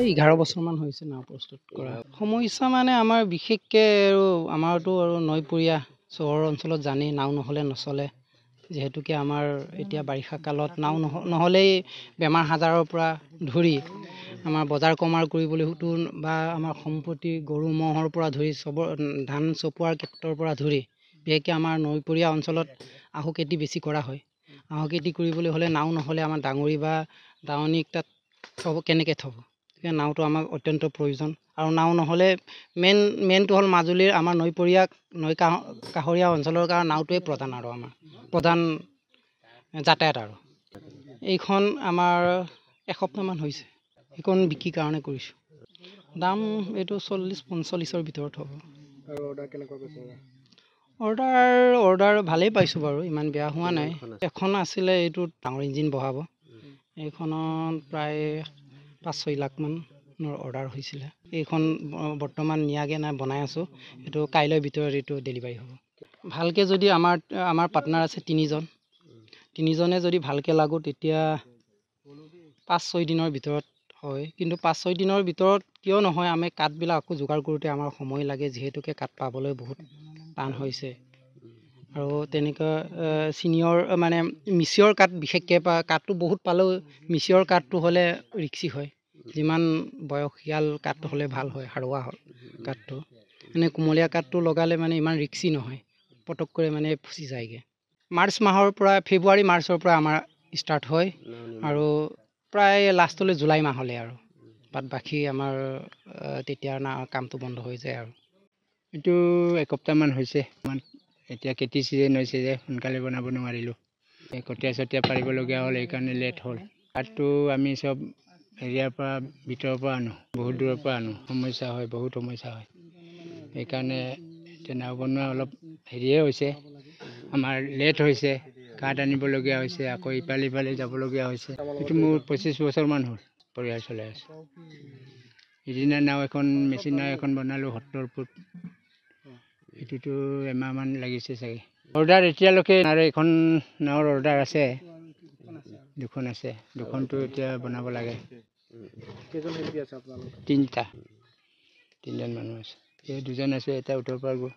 প্ৰায় 11 বছৰমান হৈছে নাও প্ৰস্তুত কৰা। সমস্যা মানে আমাৰ বিশেষকৈ আৰু আমাৰতো আৰু নৈপৰীয়া চহৰ অঞ্চলত জানেই নাও নহ'লে নচলে। যিহেতুকে আমাৰ এতিয়া বাৰিষা কালত নাও নহ'লেই বেমাৰ আজাৰৰ পৰা ধৰি আমাৰ বজাৰ কমাৰ কৰিবলৈতো বা আমাৰ সম্পত্তি গৰু ম'হৰ পৰা ধৰি ধান চপোৱাৰ ক্ষেত্ৰৰ পৰা ধৰি বিশেষকৈ আমাৰ নৈপৰীয়া অঞ্চলত আহু খেতি বেছি কৰা হয়। আহু খেতি কৰিবলৈ হ'লে নাও নহ'লে আমাৰ ডাঙৰি বা দাৱনীক তাত কেনেকৈ থ'ব? গতিকে নাওটো আমাক অত্যন্ত প্ৰয়োজন। আৰু নাও নহ'লে মেইনটো হ'ল মাজুলীৰ আমাৰ নৈপৰীয়া কাষৰীয়া অঞ্চলৰ কাৰণে নাওটোৱে প্ৰধান আৰু আমাৰ প্ৰধান যাতায়াত। আৰু এইখন আমাৰ এসপ্তাহমান হৈছে, সেইখন বিক্ৰীৰ কাৰণে কৰিছোঁ। দাম এইটো 40-45ৰ ভিতৰত হ'ব। আৰু অৰ্ডাৰ কেনেকুৱা পাইছে? অৰ্ডাৰ ভালেই পাইছোঁ বাৰু, ইমান বেয়া হোৱা নাই। এখন আছিলে এইটোত ডাঙৰ ইঞ্জিন বহাব, এইখনত প্ৰায় 5-6 লাখমানৰ অৰ্ডাৰ হৈছিলে। এইখন বৰ্তমান নিয়াগৈ নাই, বনাই আছোঁ। এইটো কাইলৈৰ ভিতৰত এইটো ডেলিভাৰী হ'ব। ভালকৈ যদি আমাৰ পাৰ্টনাৰ আছে তিনিজনে যদি ভালকৈ লাগোঁ তেতিয়া 5-6 দিনৰ ভিতৰত হয়। কিন্তু 5-6 দিনৰ ভিতৰত কিয় নহয়, আমি কাঠবিলাক আকৌ যোগাৰ কৰোঁতে আমাৰ সময় লাগে, যিহেতুকে কাঠ পাবলৈ বহুত টান হৈছে। আৰু তেনেকৈ চিনিয়ৰ মানে মিচিয়ৰ কাঠ বিশেষকৈ কাঠটো বহুত পালেও মিচিয়ৰ কাঠটো হ'লে ৰিক্সি হয়। যিমান বয়সীয়াল কাঠ হ'লে ভাল হয়, সাৰুৱা হ'ল কাঠটো। মানে কুমলীয়া কাঠটো লগালে মানে ইমান ৰিক্সি নহয়, পটককৈ মানে ফুচি যায়গৈ। ফেব্ৰুৱাৰী মাৰ্চৰ পৰা আমাৰ ষ্টাৰ্ট হয় আৰু প্ৰায় লাষ্টলৈ জুলাই মাহলৈ আৰু বাদ বাকী আমাৰ তেতিয়া কামটো বন্ধ হৈ যায়। আৰু এইটো এসপ্তাহমান হৈছে। এতিয়া খেতি ছিজন হৈছে যে সোনকালে বনাব নোৱাৰিলোঁ। কঠীয়া চঠীয়া পাৰিবলগীয়া হ'ল, সেইকাৰণে লেট হ'ল। কাঠটো আমি চব এৰিয়াৰ পৰা ভিতৰৰ পৰা আনো, বহুত দূৰৰ পৰা আনো। সমস্যা হয়, বহুত সমস্যা হয়। সেইকাৰণে এতিয়া নাও বনোৱা অলপ হেৰিয়ে হৈছে, আমাৰ লেট হৈছে। কাঠ আনিবলগীয়া হৈছে, আকৌ ইফালে যাবলগীয়া হৈছে। এইটো মোৰ 25 বছৰমান হ'ল পৰিয়াল চলাই আছোঁ। সিদিনা নাও এখন মেচিন নাও এখন বনালোঁ 70 ফুট, সেইটোতো এমাহমান লাগিছে চাগে। অৰ্ডাৰ এতিয়ালৈকে আৰু এখন নাৱৰ অৰ্ডাৰ আছে, দুখন আছে। দুখনটো এতিয়া বনাব লাগে। তিনিজন মানুহ আছে। এই দুজন আছে, এটা উত্তৰ পাৰ গ'ল।